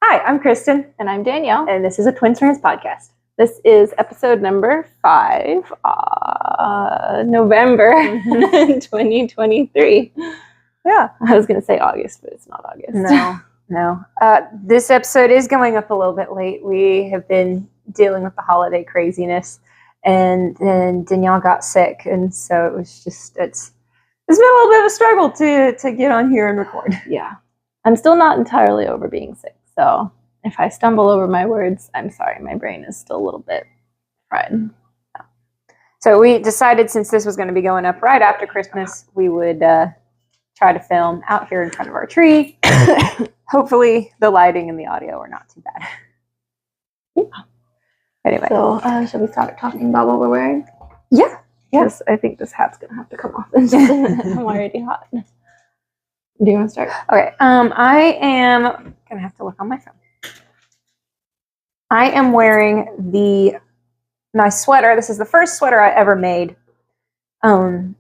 Hi, I'm Kristen. And I'm Danielle. And this is a Twinstrands podcast. This is episode number 5, November 2023. Yeah. I was going to say August, but it's not August. No. This episode is going up a little bit late. We have been dealing with the holiday craziness, and then Danielle got sick, and so it was just, it's been a little bit of a struggle to get on here and record. Yeah. I'm still not entirely over being sick, so if I stumble over my words, I'm sorry. My brain is still a little bit fried. So we decided, since this was going to be going up right after Christmas, we would try to film out here in front of our tree. Hopefully the lighting and the audio are not too bad. Yeah. Anyway. So shall we start talking about what we're wearing? Yeah. Yes, I think this hat's going to have to come off in just a minute. I'm already hot. Do you want to start? Okay. I am going to have to look on my phone. I am wearing my sweater. This is the first sweater I ever made. And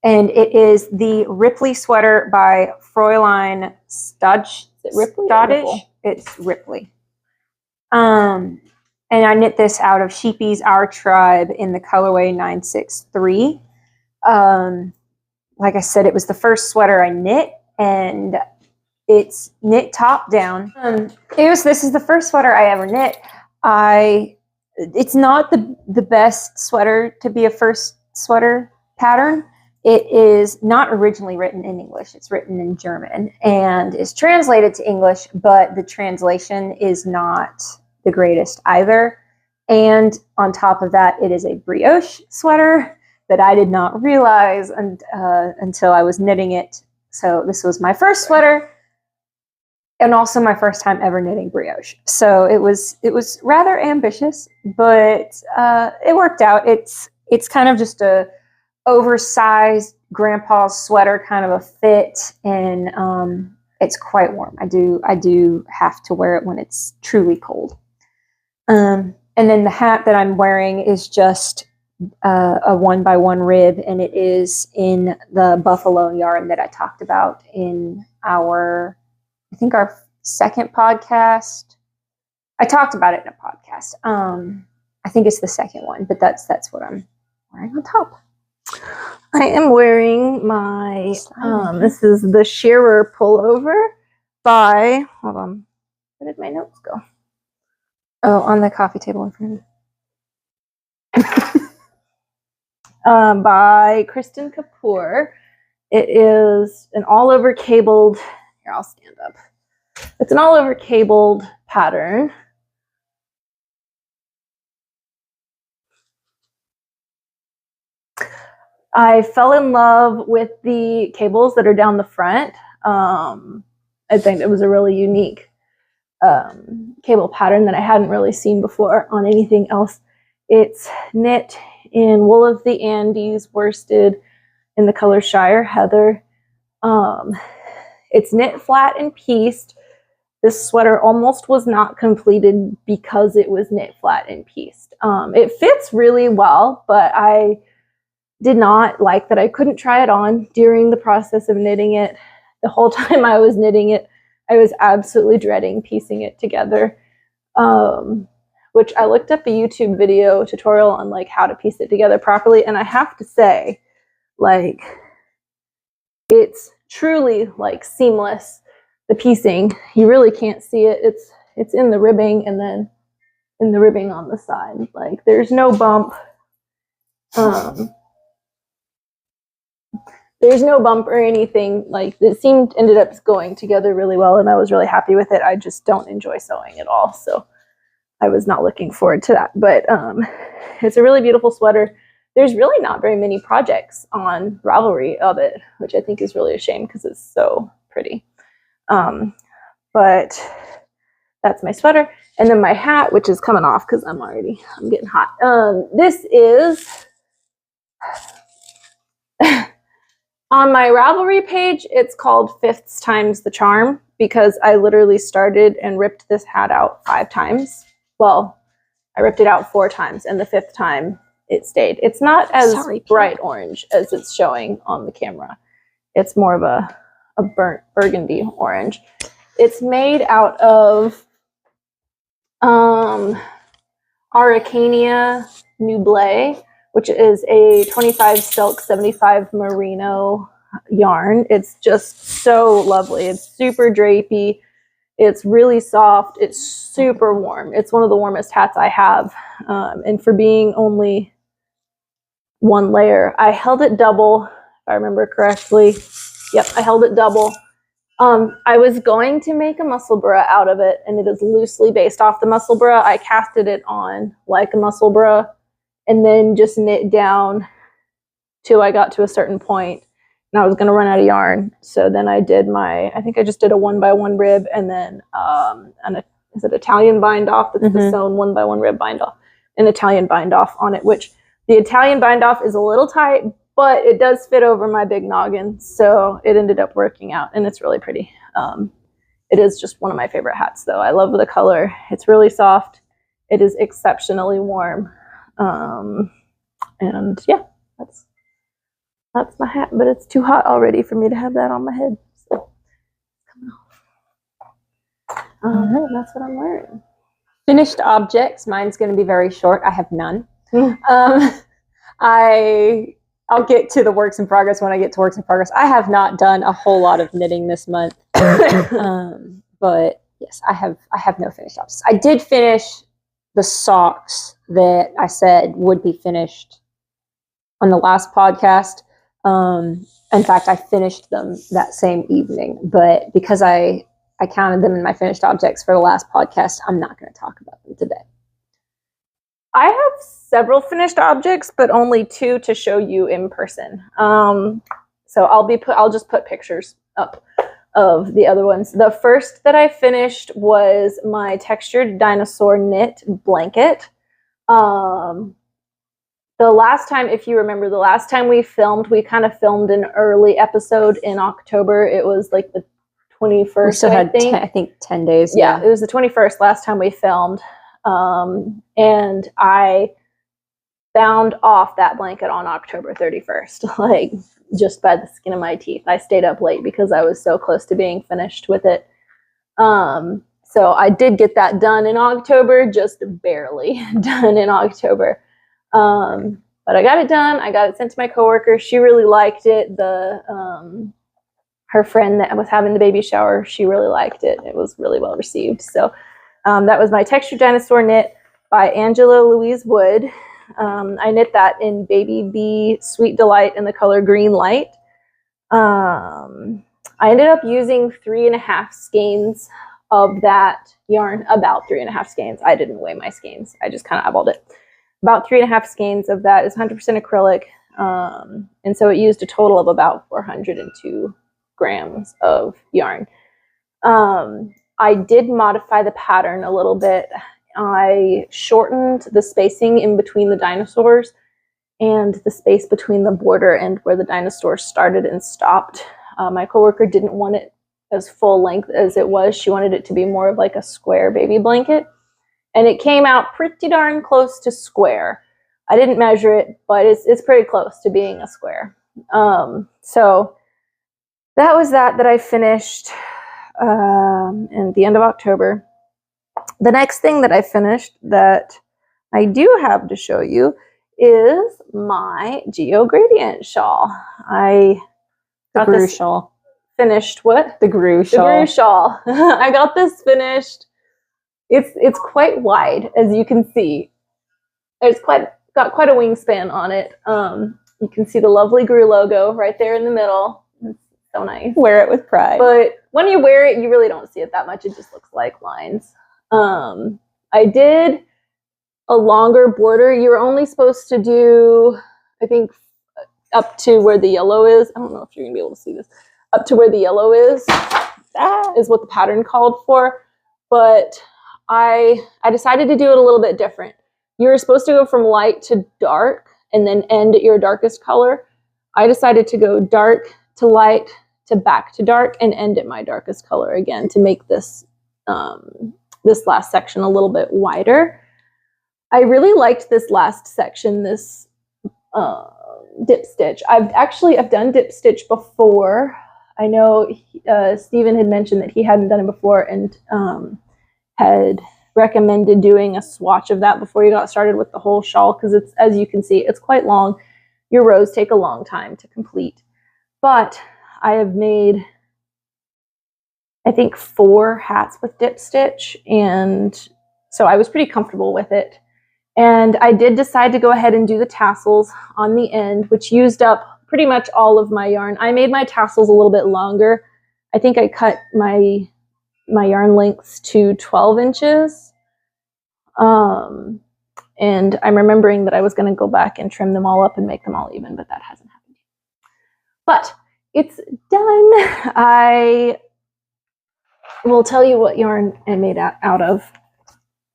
it is the Ripley sweater by Fräulein Stodge. Is it Ripley? Stoddish? It's Ripley. And I knit this out of Sheepy's Our Tribe in the colorway 963. Like I said, it was the first sweater I knit, and it's knit top down. This is the first sweater I ever knit. It's not the best sweater to be a first sweater pattern. It is not originally written in English. It's written in German and is translated to English, but the translation is not the greatest either. And on top of that, it is a brioche sweater that I did not realize until I was knitting it. So this was my first sweater, and also my first time ever knitting brioche. So it was rather ambitious, but it worked out. It's kind of just a oversized grandpa's sweater, kind of a fit, and it's quite warm. I do have to wear it when it's truly cold. And then the hat that I'm wearing is just a 1x1 rib, and it is in the buffalo yarn that I talked about in our second podcast. I talked about it in a podcast. I think it's the second one, but that's what I'm wearing on top. I am wearing my, this is the Shearer Pullover by, hold on, where did my notes go? Oh, on the coffee table in front of me. By Kristen Kapoor. It is an all-over cabled, here, I'll stand up. It's an all-over cabled pattern. I fell in love with the cables that are down the front. I think it was a really unique cable pattern that I hadn't really seen before on anything else. It's knit in wool of the Andes, worsted in the color Shire Heather. It's knit flat and pieced. This sweater almost was not completed because it was knit flat and pieced. It fits really well, but I did not like that I couldn't try it on during the process of knitting it. The whole time I was knitting it, I was absolutely dreading piecing it together, which I looked up a YouTube video tutorial on like how to piece it together properly, and I have to say, like, it's truly like seamless. The piecing, you really can't see it. It's in the ribbing, and then in the ribbing on the side. Like, there's no bump. There's no bump or anything. Like, it ended up going together really well, and I was really happy with it. I just don't enjoy sewing at all, so I was not looking forward to that. But it's a really beautiful sweater. There's really not very many projects on Ravelry of it, which I think is really a shame because it's so pretty. But that's my sweater. And then my hat, which is coming off because I'm getting hot. This is on my Ravelry page. It's called Fifths Times the Charm because I literally started and ripped this hat out 5 times. Well, I ripped it out 4 times, and the 5th time it stayed. It's not as bright orange as it's showing on the camera. It's more of a burnt burgundy orange. It's made out of Araucania Nuble, which is a 25 silk, 75 merino yarn. It's just so lovely. It's super drapey. It's really soft. It's super warm. It's one of the warmest hats I have. And for being only one layer, I held it double, if I remember correctly. Yep, I held it double. I was going to make a muscle bra out of it, and it is loosely based off the muscle bra. I casted it on like a muscle bra and then just knit down till I got to a certain point, and I was going to run out of yarn. So then I did I think I just did a 1x1 rib, and then is it Italian bind off? That's the sewn 1x1 rib bind off, an Italian bind off on it, which the Italian bind off is a little tight, but it does fit over my big noggin, so it ended up working out, and it's really pretty. It is just one of my favorite hats, though. I love the color. It's really soft. It is exceptionally warm. And yeah, that's my hat, but it's too hot already for me to have that on my head. So coming off. That's what I'm wearing. Finished objects. Mine's going to be very short. I have none. I'll get to the works in progress when I get to works in progress. I have not done a whole lot of knitting this month, but yes, I have no finished objects. I did finish the socks that I said would be finished on the last podcast. In fact, I finished them that same evening, but because I counted them in my finished objects for the last podcast, I'm not going to talk about them today. I have several finished objects, but only 2 to show you in person. So I'll just put pictures up of the other ones. The first that I finished was my textured Dinosaur knit blanket. The last time, if you remember, the last time we filmed, we kind of filmed an early episode in October. It was like the 21st, we still had I think 10 days. Yeah, it was the 21st last time we filmed. And I bound off that blanket on October 31st, like just by the skin of my teeth. I stayed up late because I was so close to being finished with it. So I did get that done in October, just barely done in October. But I got it done. I got it sent to my coworker. She really liked it. Her friend that was having the baby shower, she really liked it. It was really well received. So that was my Textured Dinosaur knit by Angela Louise Wood. I knit that in Baby Bee Sweet Delight in the color Green Light. I ended up using 3.5 skeins of that yarn, about 3.5 skeins. I didn't weigh my skeins. I just kind of eyeballed it. About 3.5 skeins of that is 100% acrylic. And so it used a total of about 402 grams of yarn. I did modify the pattern a little bit. I shortened the spacing in between the dinosaurs and the space between the border and where the dinosaur started and stopped. My coworker didn't want it as full length as it was. She wanted it to be more of like a square baby blanket. And it came out pretty darn close to square. I didn't measure it, but it's pretty close to being a square. So that was that I finished in the end of October. The next thing that I finished that I do have to show you is my Geo-Gradient shawl. I got GRE this shawl. Finished what? The GRE shawl. The GRE shawl. I got this finished. It's quite wide, as you can see. It's got quite a wingspan on it. You can see the lovely GRE logo right there in the middle. It's so nice. Wear it with pride. But when you wear it, you really don't see it that much. It just looks like lines. I did a longer border. You're only supposed to do, I think, up to where the yellow is. I don't know if you're gonna be able to see this. Up to where the yellow is. That is what the pattern called for. But I decided to do it a little bit different. You're supposed to go from light to dark and then end at your darkest color. I decided to go dark to light to back to dark and end at my darkest color again to make this this last section a little bit wider. I really liked this last section, this dip stitch. I've done dip stitch before. I know Stephen had mentioned that he hadn't done it before and had recommended doing a swatch of that before you got started with the whole shawl, because it's, as you can see, it's quite long. Your rows take a long time to complete. But I have made, I think, 4 hats with dip stitch, and so I was pretty comfortable with it. And I did decide to go ahead and do the tassels on the end, which used up pretty much all of my yarn. I made my tassels a little bit longer. I think I cut my yarn lengths to 12 inches. And I'm remembering that I was going to go back and trim them all up and make them all even, but that hasn't happened yet. But it's done. I will tell you what yarn I made out of.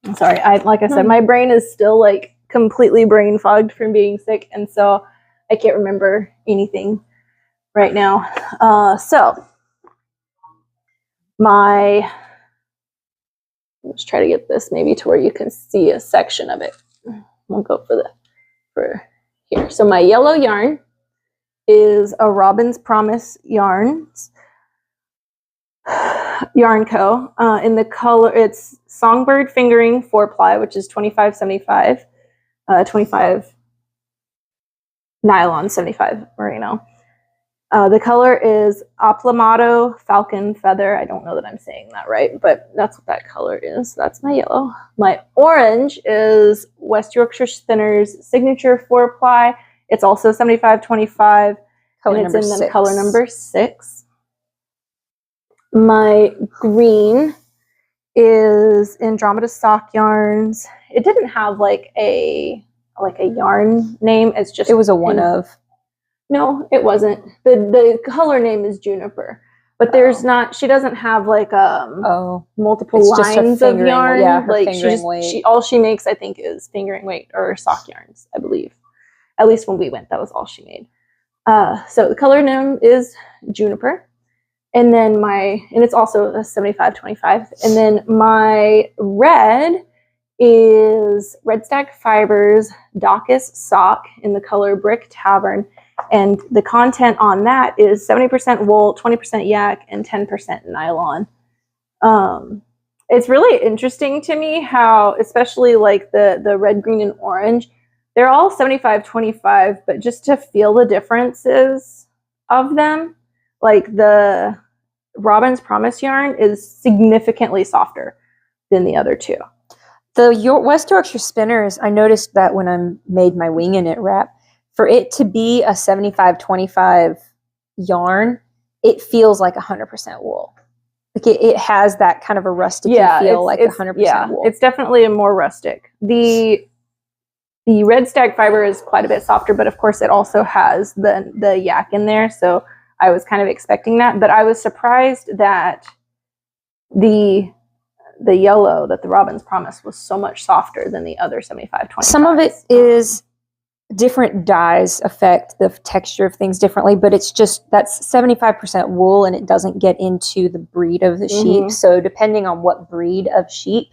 I'm sorry, like I said, my brain is still like completely brain fogged from being sick, and so I can't remember anything right now. Let's try to get this maybe to where you can see a section of it. We'll go for here. So my yellow yarn is a Robin's Promise Yarns Yarn Co. In the color, it's Songbird Fingering 4-ply, which is 2575, 25 nylon, 75 merino. The color is Aplamato Falcon Feather. I don't know that I'm saying that right, but that's what that color is. That's my yellow. My orange is West Yorkshire Spinners Signature 4-ply. It's also 7525, and it's in the color number 6. My green is Andromeda Sock Yarns. It didn't have like a yarn name. It's just, it was a one of. No, it wasn't. The color name is Juniper, but there's not. She doesn't have like multiple lines of yarn. Yeah, her like fingering weight. All she makes, I think, is fingering weight or sock yarns. I believe, at least when we went, that was all she made. So the color name is Juniper, and then and it's also a 7525. And then my red is Red Stack Fibers Daucus Sock in the color Brick Tavern. And the content on that is 70% wool, 20% yak, and 10% nylon. It's really interesting to me how, especially like the red, green, and orange, they're all 75-25, but just to feel the differences of them, like the Robin's Promise yarn is significantly softer than the other two. The West Yorkshire Spinners, I noticed that when I made my wing in it wrap, for it to be a 75-25 yarn, it feels like 100% wool. Like it has that kind of a rustic feel, like 100% wool. It's definitely a more rustic. The Red Stack fiber is quite a bit softer, but of course it also has the yak in there, so I was kind of expecting that. But I was surprised that the yellow, that the Robin's Promise, was so much softer than the other 75-25. Some of it is different dyes affect the texture of things differently, but it's just that's 75% wool, and it doesn't get into the breed of the sheep. So depending on what breed of sheep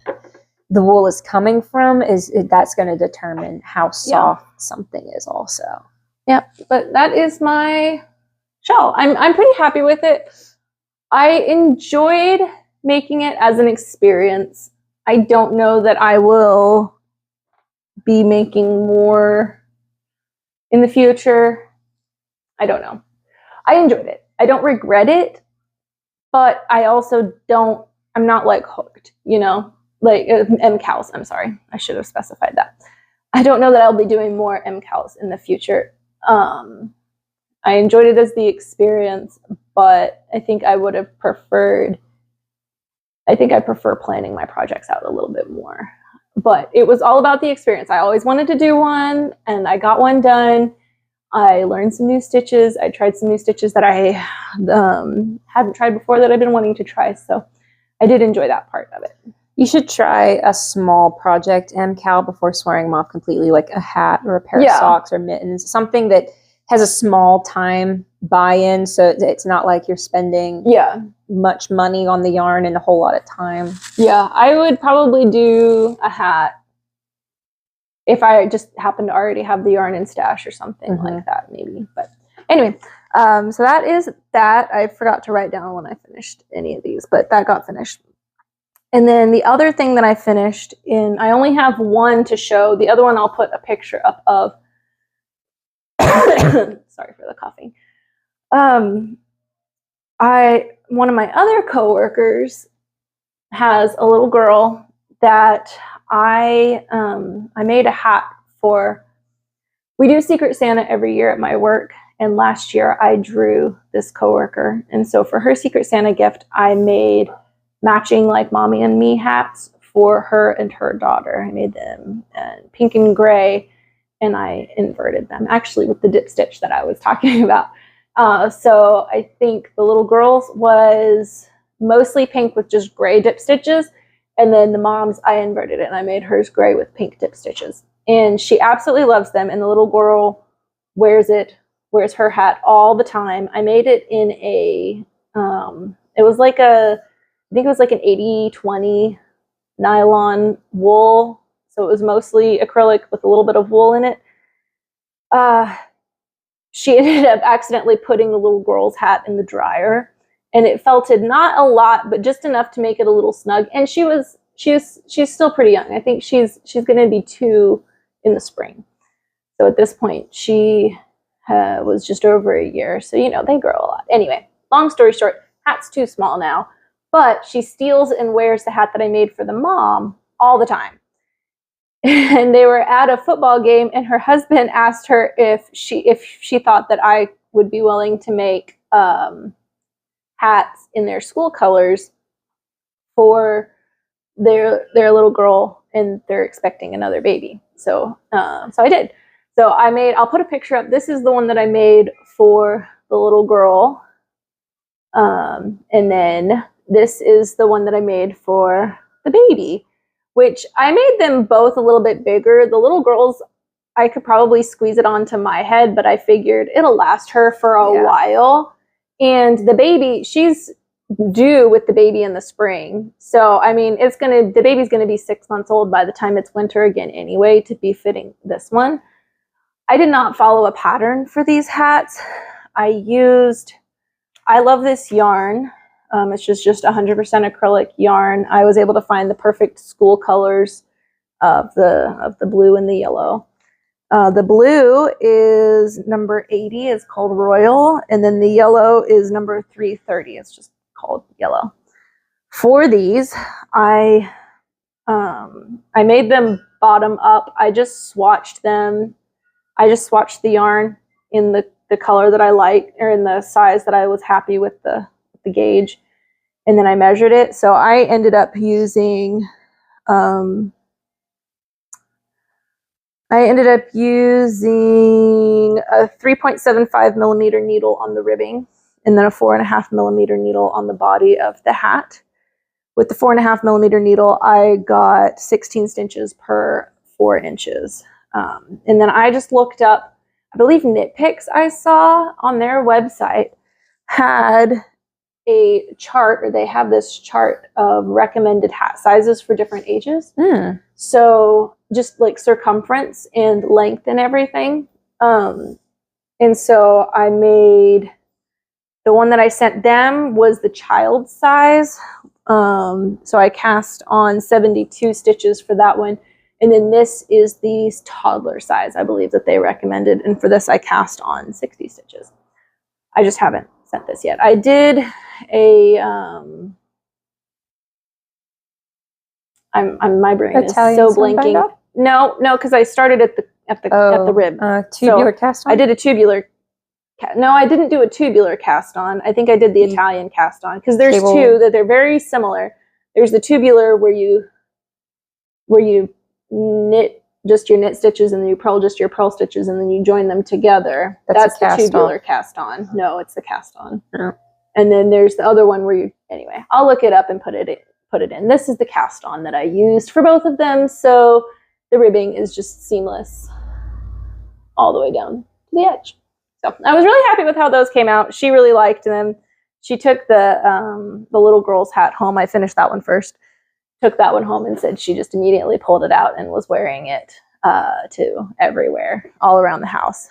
the wool is coming from, that's going to determine how soft something is also. Yep. But that is my shawl. I'm pretty happy with it. I enjoyed making it as an experience. I don't know that I will be making more in the future. I don't know. I enjoyed it. I don't regret it, but I also I'm not like hooked, you know, like MCALs. I'm sorry. I should have specified that. I don't know that I'll be doing more MCALs in the future. I enjoyed it as the experience, but I think I would have preferred, I prefer planning my projects out a little bit more. But it was all about the experience. I always wanted to do one, and I got one done. I learned some new stitches. I tried some new stitches that I hadn't tried before that I've been wanting to try. So I did enjoy that part of it. You should try a small project MCAL before swearing them off completely, like a hat or a pair of socks or mittens, something that has a small time buy-in, so it's not like you're spending much money on the yarn and a whole lot of time. Yeah, I would probably do a hat if I just happen to already have the yarn in stash or something like that, maybe. But anyway, so that is that. I forgot to write down when I finished any of these, but that got finished. And then the other thing that I finished in, I only have one to show. The other one I'll put a picture up of. Sorry for the coughing. One of my other coworkers has a little girl that I made a hat for. We do Secret Santa every year at my work, and last year I drew this coworker, and so for her Secret Santa gift, I made matching like mommy and me hats for her and her daughter. I made them pink and gray, and I inverted them actually with the dip stitch that I was talking about. So I think the little girl's was mostly pink with just gray dip stitches, and then the mom's, I inverted it and I made hers gray with pink dip stitches. And she absolutely loves them, and the little girl wears her hat all the time. I made it in a, it was like I think it was like an 80-20 nylon wool. So it was mostly acrylic with a little bit of wool in it. She ended up accidentally putting the little girl's hat in the dryer, and it felted not a lot, but just enough to make it a little snug. And she's still pretty young. I think she's going to be 2 in the spring. So at this point, she was just over a year. So, you know, they grow a lot. Anyway, long story short, hat's too small now, but she steals and wears the hat that I made for the mom all the time. And they were at a football game, and her husband asked her if she thought that I would be willing to make hats in their school colors for their little girl, and they're expecting another baby. So I did. So I'll put a picture up. This is the one that I made for the little girl. And then this is the one that I made for the baby, which I made them both a little bit bigger. The little girl's, I could probably squeeze it onto my head, but I figured it'll last her for a while. And the baby, she's due with the baby in the spring. So, I mean, the baby's going to be 6 months old by the time it's winter again anyway, to be fitting this one. I did not follow a pattern for these hats. I love this yarn. It's just 100% acrylic yarn. I was able to find the perfect school colors of the blue and the yellow. The blue is number 80, it's called Royal, and then the yellow is number 330. It's just called yellow. For these, I made them bottom up. I just swatched them. I just swatched the yarn in the color that I liked, or in the size that I was happy with the gauge, and then I measured it. So I ended up using a 3.75 millimeter needle on the ribbing, and then a 4.5 millimeter needle on the body of the hat. With the 4.5 millimeter needle, I got 16 stitches per 4 inches. And then I just looked up, I believe Knit Picks I saw on their website had a chart, or they have this chart of recommended hat sizes for different ages. So just like circumference and length and everything. And so I made, the one that I sent them was the child size. So I cast on 72 stitches for that one. And then this is the toddler size, I believe, that they recommended. And for this, I cast on 60 stitches. I just haven't sent this yet. I did a, my brain Italian is so blanking. No, because I started at the rib. Tubular cast on? I did a tubular. No, I didn't do a tubular cast on. I think I did the Italian cast on, because there's two that they're very similar. There's the tubular where you knit just your knit stitches, and then you purl just your purl stitches, and then you join them together. That's the tubular cast on. No, it's the cast on. Oh. And then there's the other one where anyway, I'll look it up and put it in. This is the cast on that I used for both of them. So the ribbing is just seamless all the way down to the edge. So I was really happy with how those came out. She really liked them. She took the little girl's hat home. I finished that one first. Took that one home and said she just immediately pulled it out and was wearing it to everywhere, all around the house.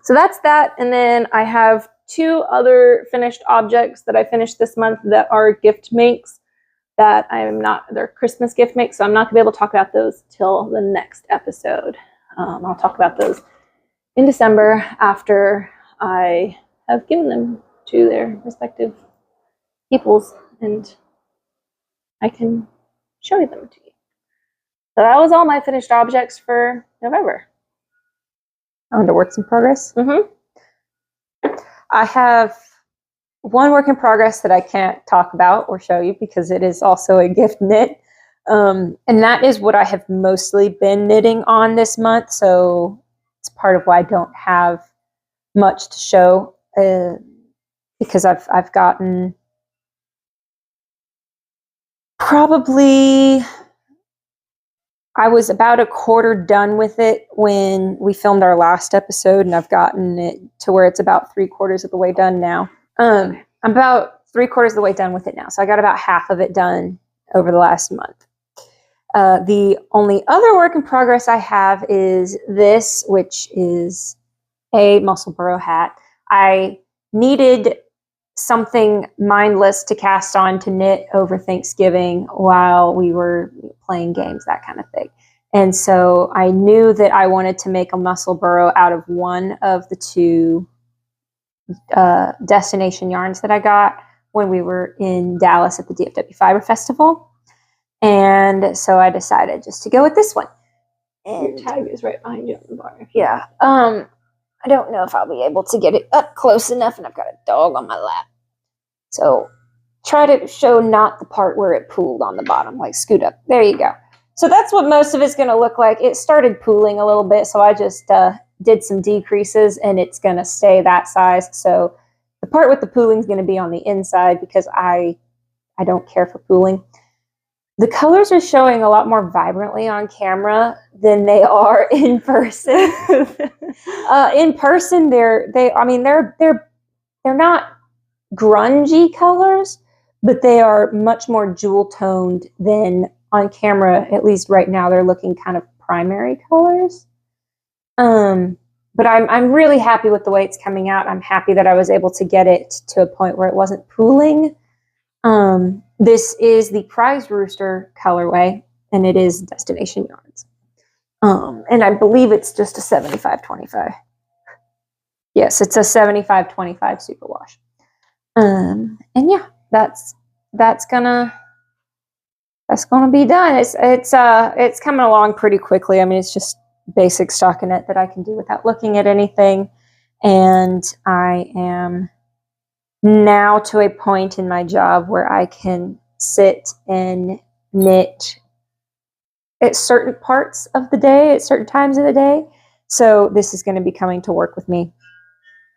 So that's that. And then I have 2 other finished objects that I finished this month that are gift makes. that they're Christmas gift mix, so I'm not gonna be able to talk about those till the next episode. I'll talk about those in December after I have given them to their respective peoples, and I can show them to you. So that was all my finished objects for November. On to works in progress. I have one work in progress that I can't talk about or show you because it is also a gift knit. And that is what I have mostly been knitting on this month. So it's part of why I don't have much to show because I've gotten probably, I was about a quarter done with it when we filmed our last episode, and I've gotten it to where it's about 3/4 of the way done now. I'm about 3/4 of the way done with it now. So I got about half of it done over the last month. The only other work in progress I have is this, which is a muscle burrow hat. I needed something mindless to cast on to knit over Thanksgiving while we were playing games, that kind of thing. And so I knew that I wanted to make a muscle burrow out of one of the two destination yarns that I got when we were in Dallas at the DFW Fiber Festival. And so I decided just to go with this one. And your tag is right behind you on the bar. Yeah. I don't know if I'll be able to get it up close enough, and I've got a dog on my lap. So try to show not the part where it pooled on the bottom, like scoot up. There you go. So that's what most of it's going to look like. It started pooling a little bit, so I just did some decreases, and it's going to stay that size. So the part with the pooling is going to be on the inside because I don't care for pooling. The colors are showing a lot more vibrantly on camera than they are in person. In person, they're not grungy colors, but they are much more jewel toned than on camera. At least right now, they're looking kind of primary colors. But I'm really happy with the way it's coming out. I'm happy that I was able to get it to a point where it wasn't pooling. This is the Prize Rooster colorway, and it is Destination Yarns. And I believe it's just a 75-25. Yes, it's a 75-25 superwash. And yeah, that's gonna be done. It's coming along pretty quickly. I mean, it's just basic stockinette that I can do without looking at anything. And I am now to a point in my job where I can sit and knit at certain parts of the day, at certain times of the day. So this is going to be coming to work with me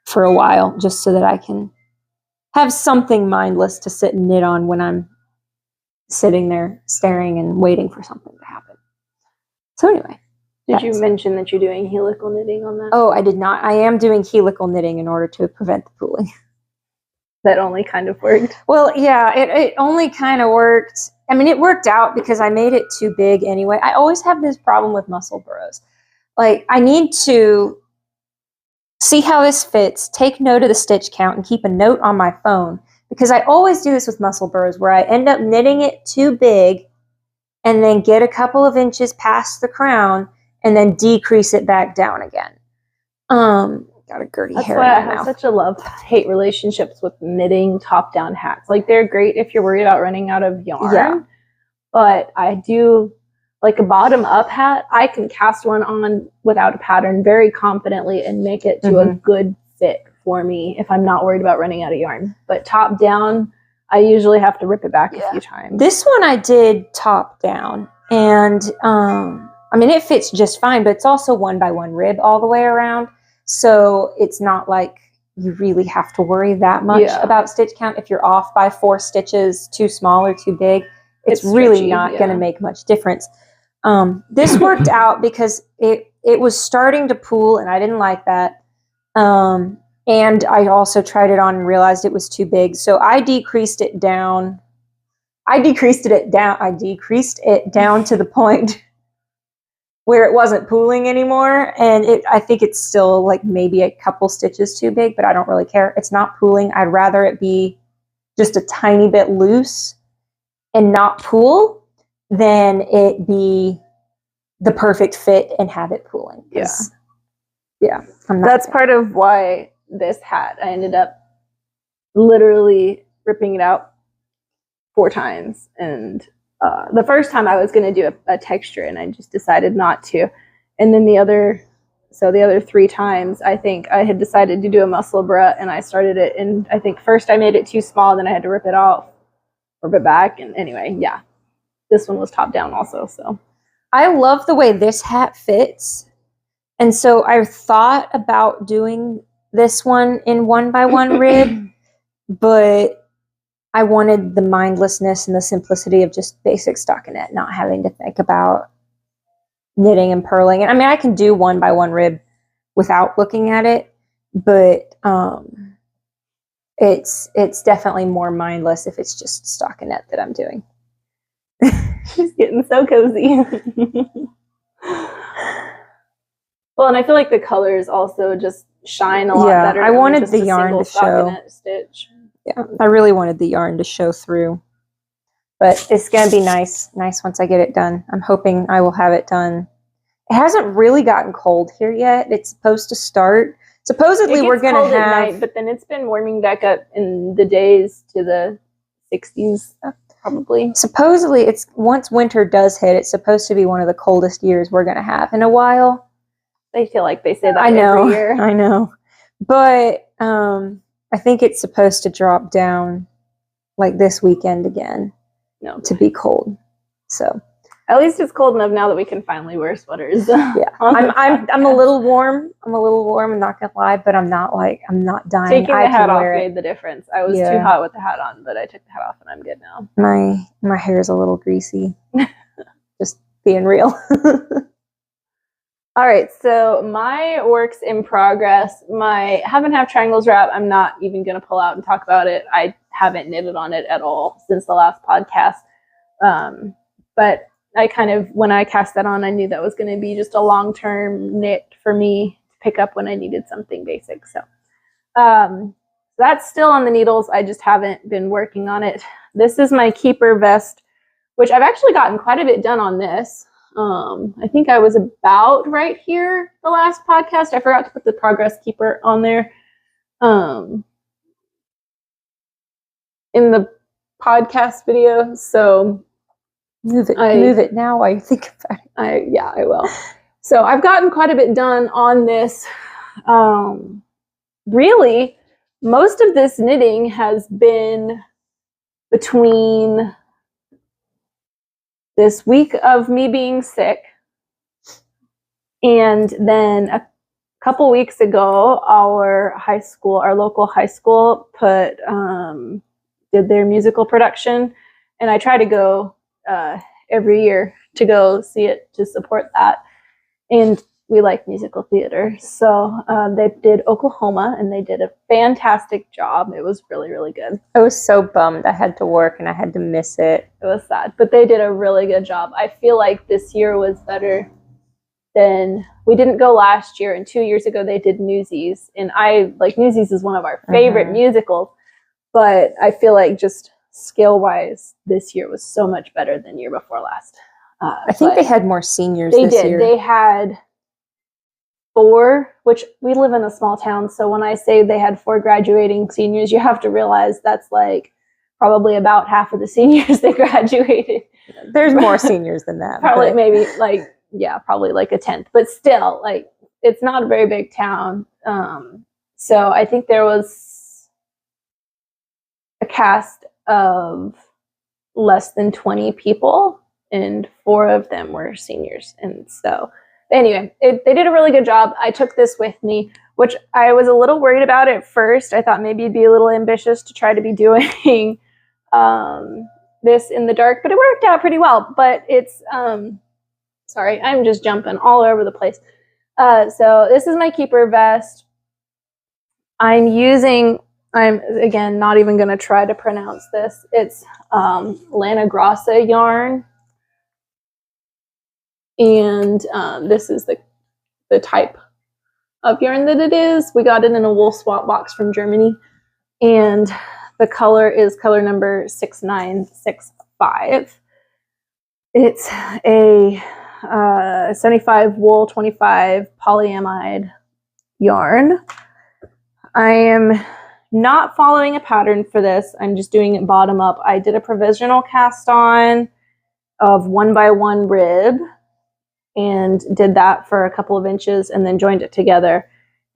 for a while, just so that I can have something mindless to sit and knit on when I'm sitting there staring and waiting for something to happen. So anyway. Did you mention that you're doing helical knitting on that? Oh, I did not. I am doing helical knitting in order to prevent the pooling. That only kind of worked. Well, yeah, it only kind of worked. I mean, it worked out because I made it too big anyway. I always have this problem with muscle burrows. Like, I need to see how this fits, take note of the stitch count, and keep a note on my phone. Because I always do this with muscle burrows where I end up knitting it too big and then get a couple of inches past the crown and then decrease it back down again. Got a Gertie That's hair. why I have such a love-hate relationships with knitting top-down hats. Like, they're great if you're worried about running out of yarn. Yeah. But I do, like a bottom-up hat, I can cast one on without a pattern very confidently and make it to a good fit for me if I'm not worried about running out of yarn. But top-down, I usually have to rip it back a few times. This one I did top-down, and I mean, it fits just fine, but it's also 1x1 rib all the way around. So it's not like you really have to worry that much about stitch count. If you're off by 4 stitches, too small or too big, it's really stretchy, not going to make much difference. This worked out because it was starting to pool, and I didn't like that. And I also tried it on and realized it was too big. So I decreased it down. I decreased it down to the point where it wasn't pooling anymore, and I think it's still like maybe a couple stitches too big, but I don't really care. It's not pooling. I'd rather it be just a tiny bit loose and not pool than it be the perfect fit and have it pooling. Yeah. That's part of why this hat, I ended up literally ripping it out 4 times. And the first time I was going to do a texture and I just decided not to. And then the other 3 times, I think I had decided to do a muscle bra and I started it. And I think first I made it too small, then I had to rip it off, rip it back. And anyway, yeah, this one was top down also. So I love the way this hat fits. And so I thought about doing this one in 1x1 rib, but I wanted the mindlessness and the simplicity of just basic stockinette, not having to think about knitting and purling. And I mean, I can do 1x1 rib without looking at it, but it's definitely more mindless if it's just stockinette that I'm doing. She's getting so cozy. Well, and I feel like the colors also just shine a lot better. I wanted the yarn to show. Stitch. Yeah, I really wanted the yarn to show through. But it's going to be nice once I get it done. I'm hoping I will have it done. It hasn't really gotten cold here yet. It's supposed to start. Supposedly we're going to have... at night, but then it's been warming back up in the days to the 60s, probably. Supposedly, once winter does hit, it's supposed to be one of the coldest years we're going to have in a while. They feel like they say that every year. I know. But I think it's supposed to drop down like this weekend again to be cold. So at least it's cold enough now that we can finally wear sweaters. Yeah. I'm a little warm. I'm not gonna lie, but I'm not dying. Taking the hat off made the difference. I was too hot with the hat on, but I took the hat off and I'm good now. My hair is a little greasy. Just being real. All right, so my works in progress, my Half and Half Triangles wrap, I'm not even going to pull out and talk about it. I haven't knitted on it at all since the last podcast. But I kind of, when I cast that on, I knew that was going to be just a long-term knit for me to pick up when I needed something basic. So that's still on the needles. I just haven't been working on it. This is my keeper vest, which I've actually gotten quite a bit done on this. I think I was about right here the last podcast. I forgot to put the progress keeper on there in the podcast video. So move it now while you think about it. I will. So I've gotten quite a bit done on this. Really, most of this knitting has been between this week of me being sick, and then a couple weeks ago, our local high school did their musical production, and I try to go every year to go see it to support that. And we like musical theater, so they did Oklahoma, and they did a fantastic job. It was really, really good. I was so bummed I had to work and I had to miss it. It was sad, but they did a really good job. I feel like this year was better than, we didn't go last year, and 2 years ago they did Newsies, and I like Newsies is one of our favorite musicals, but I feel like just skill-wise, this year was so much better than year before last. I think they had more seniors this year. They had 4, which we live in a small town, so when I say they had 4 graduating seniors, you have to realize that's like probably about half of the seniors that graduated. There's more seniors than that. Probably maybe probably like a 10th, but still, like, it's not a very big town. So I think there was a cast of less than 20 people, and 4 of them were seniors. And so anyway, they did a really good job. I took this with me, which I was a little worried about at first. I thought maybe it'd be a little ambitious to try to be doing this in the dark, but it worked out pretty well. But it's, sorry, I'm just jumping all over the place. So this is my keeper vest. I'm again, not even going to try to pronounce this. It's Lanagrasa yarn. And this is the type of yarn that it is. We got it in a wool swap box from Germany. And the color is color number 6965. 5. It's a 75 wool, 25 polyamide yarn. I am not following a pattern for this. I'm just doing it bottom up. I did a provisional cast on of 1x1 rib and did that for a couple of inches and then joined it together.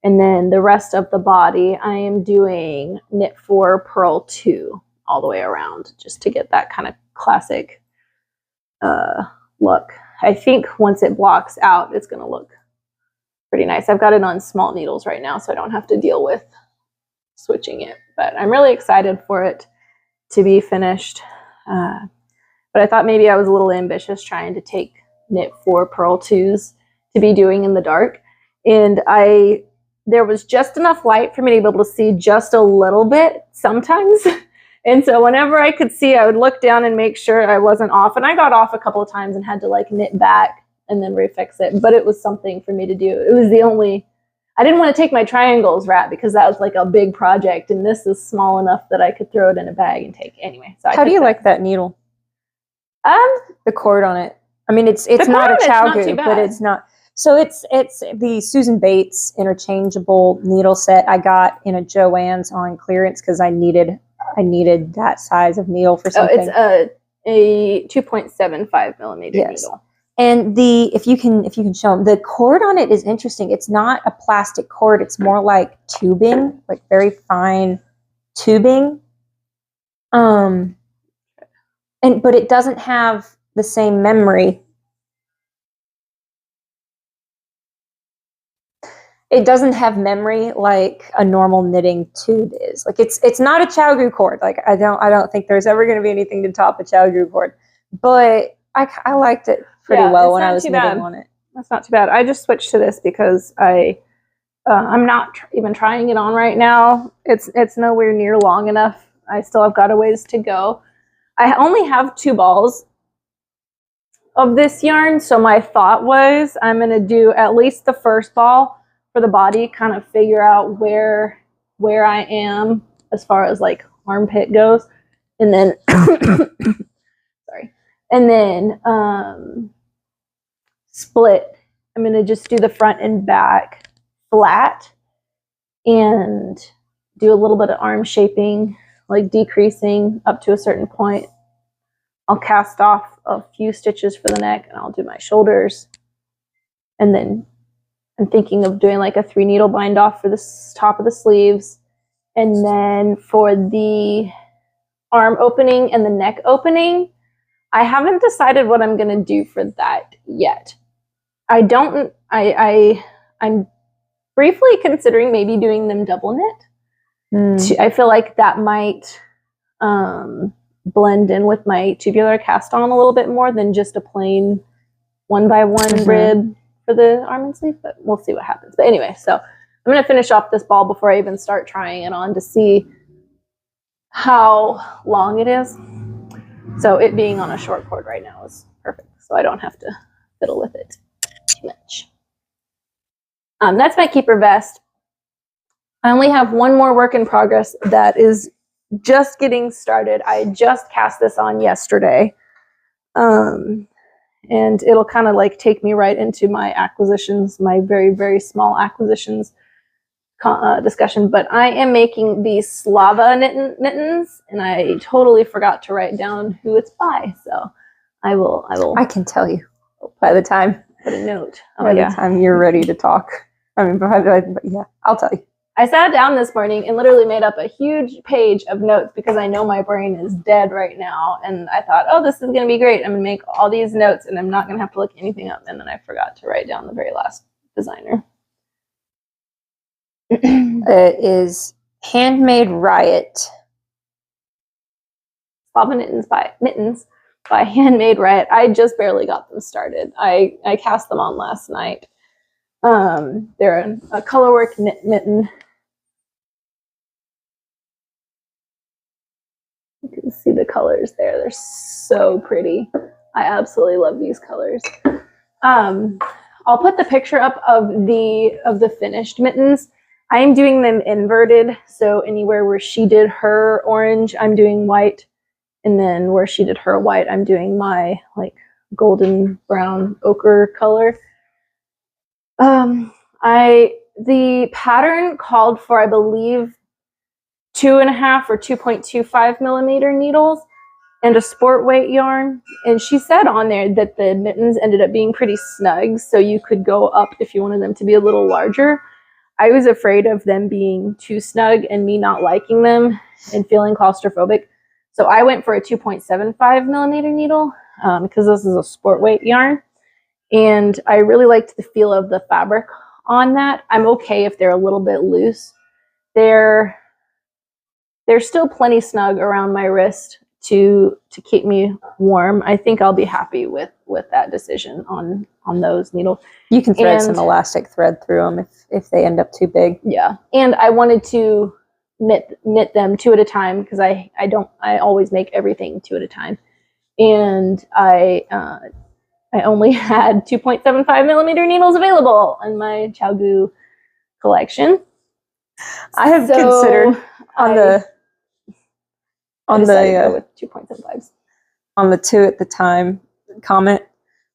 And then the rest of the body, I am doing knit 4, purl 2 all the way around just to get that kind of classic look. I think once it blocks out, it's going to look pretty nice. I've got it on small needles right now, so I don't have to deal with switching it. But I'm really excited for it to be finished. But I thought maybe I was a little ambitious trying to take knit 4 purl 2s to be doing in the dark. And there was just enough light for me to be able to see just a little bit sometimes. And so whenever I could see, I would look down and make sure I wasn't off. And I got off a couple of times and had to like knit back and then refix it. But it was something for me to do. It was the only, I didn't want to take my triangles wrap because that was like a big project. And this is small enough that I could throw it in a bag and take anyway. So how do you like that needle? The cord on it. I mean, it's not a Chowgu, but it's not. So it's the Susan Bates interchangeable needle set I got in a Joann's on clearance because I needed that size of needle for something. Oh, it's a 2.75 millimeter needle. And if you can show them, the cord on it is interesting. It's not a plastic cord. It's more like tubing, like very fine tubing. But it doesn't have the same memory. It doesn't have memory like a normal knitting tube is. Like it's not a Chowgu cord. Like I don't think there's ever going to be anything to top a Chowgu cord. But I liked it pretty well when I was knitting on it. That's not too bad. I just switched to this because I'm not even trying it on right now. It's nowhere near long enough. I still have got a ways to go. I only have 2 balls of this yarn, so my thought was I'm going to do at least the first ball for the body, kind of figure out where I am as far as like armpit goes, and then sorry, and then split. I'm going to just do the front and back flat and do a little bit of arm shaping, like decreasing up to a certain point. I'll cast off a few stitches for the neck and I'll do my shoulders, and then I'm thinking of doing like a 3 needle bind off for the top of the sleeves. And then for the arm opening and the neck opening, I haven't decided what I'm going to do for that yet. I'm briefly considering maybe doing them double knit. I feel like that might blend in with my tubular cast on a little bit more than just a plain 1x1 rib for the arm and sleeve, but we'll see what happens. But anyway, so I'm going to finish off this ball before I even start trying it on to see how long it is. So it being on a short cord right now is perfect, so I don't have to fiddle with it too much. That's my keeper vest. I only have one more work in progress that is just getting started. I just cast this on yesterday. And it'll kind of like take me right into my acquisitions, my very, very small acquisitions discussion. But I am making these Slava mittens, and I totally forgot to write down who it's by. So I will. I can tell you by the time. Put a note. By the time you're ready to talk. I mean, yeah, I'll tell you. I sat down this morning and literally made up a huge page of notes because I know my brain is dead right now. And I thought, oh, this is going to be great. I'm going to make all these notes and I'm not going to have to look anything up. And then I forgot to write down the very last designer. It is Handmade Riot. Slava mittens by Handmade Riot. I just barely got them started. I cast them on last night. They're a colorwork knit mitten. You can see the colors there. They're so pretty. I absolutely love these colors. I'll put the picture up of the finished mittens. I am doing them inverted, so anywhere where she did her orange, I'm doing white, And then where she did her white, I'm doing my like golden brown ochre color. The pattern called for, I believe, 2.5 or 2.25 millimeter needles and a sport weight yarn. And she said on there that the mittens ended up being pretty snug, so you could go up if you wanted them to be a little larger. I was afraid of them being too snug and me not liking them and feeling claustrophobic. So I went for a 2.75 millimeter needle because this is a sport weight yarn. And I really liked the feel of the fabric on that. I'm okay if they're a little bit loose. They're still plenty snug around my wrist to keep me warm. I think I'll be happy with that decision on those needles. You can thread some elastic thread through them if they end up too big. Yeah, and I wanted to knit them 2 at a time because I always make everything 2 at a time, and I only had 2.75 millimeter needles available in my Chaogu collection. I have considered on the with 2.75s. On the 2 at the time comment,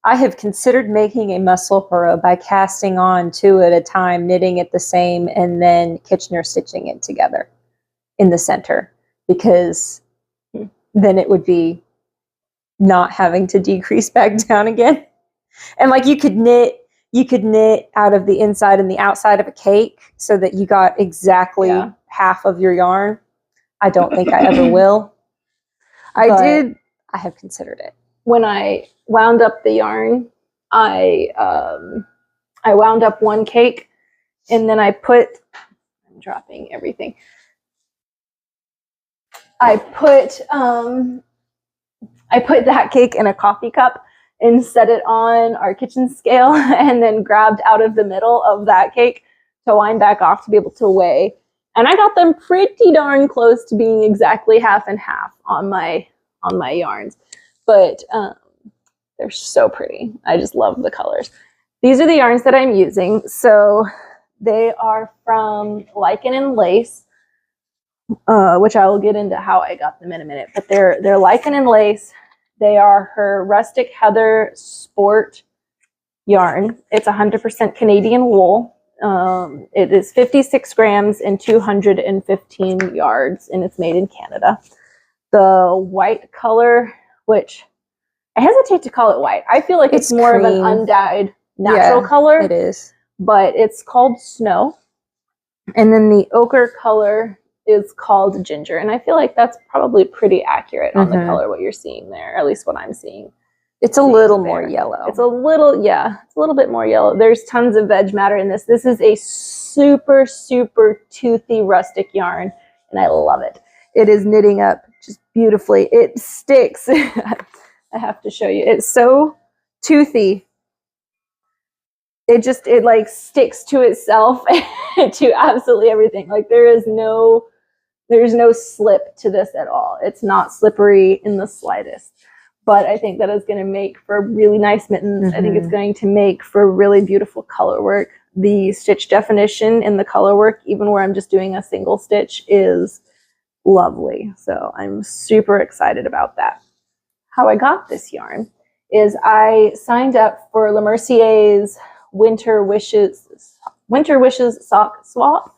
I have considered making a muscle furrow by casting on 2 at a time, knitting it the same, and then Kitchener stitching it together in the center, because then it would be not having to decrease back down again. And like you could knit out of the inside and the outside of a cake so that you got exactly half of your yarn. I don't think I ever will. I have considered it. When I wound up the yarn, I wound up one cake, and then I'm dropping everything. I put that cake in a coffee cup and set it on our kitchen scale, and then grabbed out of the middle of that cake to wind back off to be able to weigh. And I got them pretty darn close to being exactly half and half on my yarns. But they're so pretty. I just love the colors. These are the yarns that I'm using. So they are from Lynn and Lace, which I will get into how I got them in a minute. But they're Lynn and Lace. They are her Rustic Heather Sport yarn. It's 100% Canadian wool. It is 56 grams and 215 yards, and it's made in Canada. The white color, which I hesitate to call it white. I feel like it's more cream. Of an undyed natural color. It is. But it's called Snow. And then the ochre color is called Ginger. And I feel like that's probably pretty accurate on the color, what you're seeing there, at least what I'm seeing. It's a little more yellow. It's a little bit more yellow. There's tons of veg matter in this. This is a super, super toothy rustic yarn, and I love it. It is knitting up just beautifully. It sticks. I have to show you. It's so toothy. It like sticks to itself to absolutely everything. Like there's no slip to this at all. It's not slippery in the slightest. But I think that is going to make for really nice mittens. I think it's going to make for really beautiful color work. The stitch definition in the color work, even where I'm just doing a single stitch, is lovely. So I'm super excited about that. How I got this yarn is I signed up for Le Mercier's Winter Wishes sock swap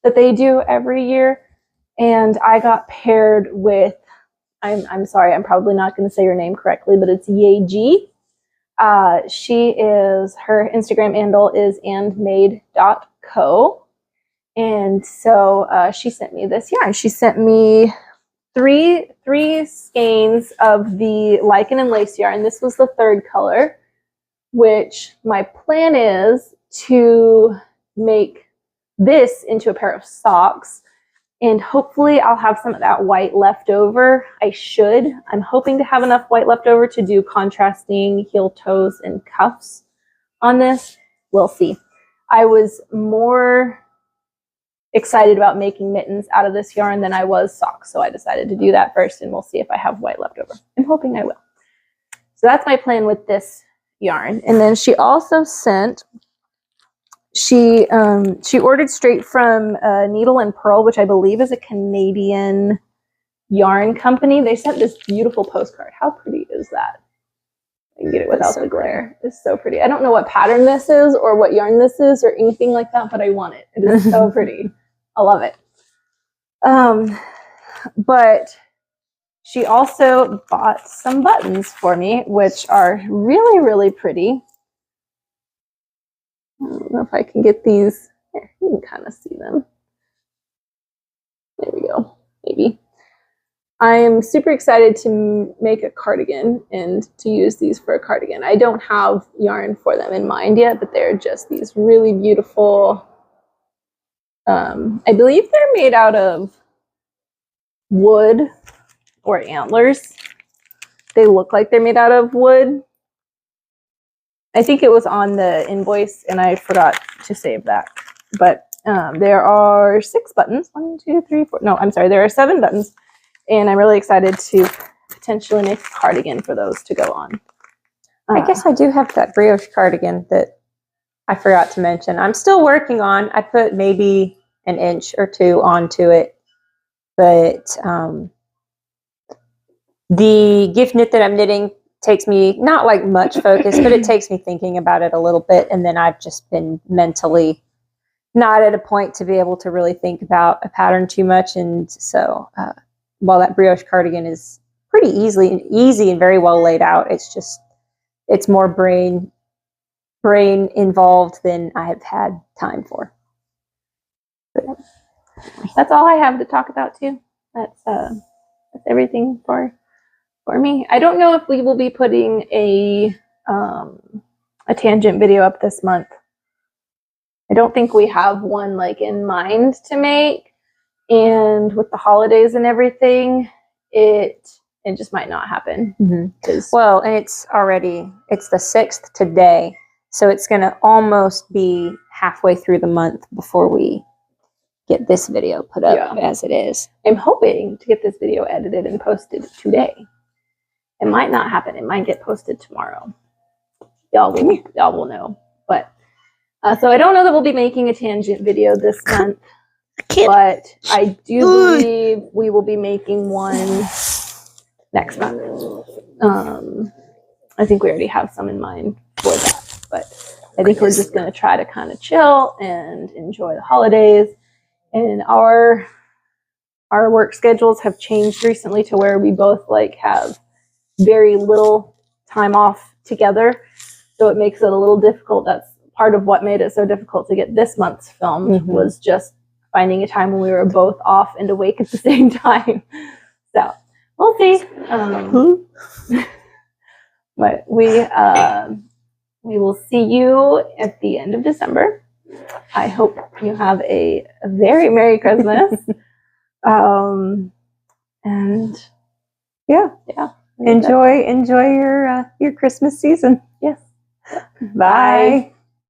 that they do every year. And I got paired with, I'm sorry, I'm probably not going to say your name correctly, but it's yayg. Her Instagram handle is andmade.co. And so she sent me this yarn. She sent me three skeins of the Lynn and Lace yarn. This was the third color, which my plan is to make this into a pair of socks. And hopefully I'll have some of that white left over. I'm hoping to have enough white left over to do contrasting heel toes and cuffs on this. We'll see. I was more excited about making mittens out of this yarn than I was socks. So I decided to do that first, and we'll see if I have white left over. I'm hoping I will. So that's my plan with this yarn. And then she also sent, she ordered straight from Needle and Pearl, which I believe is a Canadian yarn company. They sent this beautiful postcard. How pretty is that? I can get it without the glare. It's so pretty. I don't know what pattern this is or what yarn this is or anything like that, but I want it. It is so pretty. I love it. But she also bought some buttons for me, which are really, really pretty. I don't know if I can get these. Here, you can kind of see them. There we go. Maybe. I'm super excited to make a cardigan and to use these for a cardigan. I don't have yarn for them in mind yet, but they're just these really beautiful. I believe they're made out of wood or antlers. They look like they're made out of wood. I think it was on the invoice and I forgot to save that. But there are 6 buttons. 1, 2, 3, 4. No, I'm sorry. There are 7 buttons. And I'm really excited to potentially make a cardigan for those to go on. I guess I do have that brioche cardigan that I forgot to mention. I'm still working on. I put maybe an inch or 2 onto it. But the gift knit that I'm knitting takes me not like much focus, but it takes me thinking about it a little bit. And then I've just been mentally not at a point to be able to really think about a pattern too much. And so while that brioche cardigan is pretty easy and very well laid out, it's more brain involved than I have had time for. But that's all I have to talk about too. That's everything for me. I don't know if we will be putting a tangent video up this month. I don't think we have one like in mind to make. And with the holidays and everything, it just might not happen. Mm-hmm. Well, and it's the 6th today, so it's going to almost be halfway through the month before we get this video put up as it is. I'm hoping to get this video edited and posted today. It might not happen. It might get posted tomorrow. Y'all will know. But so I don't know that we'll be making a tangent video this month. But I do believe we will be making one next month. I think we already have some in mind for that. But I think we're just going to try to kind of chill and enjoy the holidays. And our work schedules have changed recently to where we both like have very little time off together. So it makes it a little difficult. That's part of what made it so difficult to get this month's filmed was just finding a time when we were both off and awake at the same time. So we'll see. But we will see you at the end of December. I hope you have a very Merry Christmas. And yeah. Enjoy your Christmas season. Yes. Bye.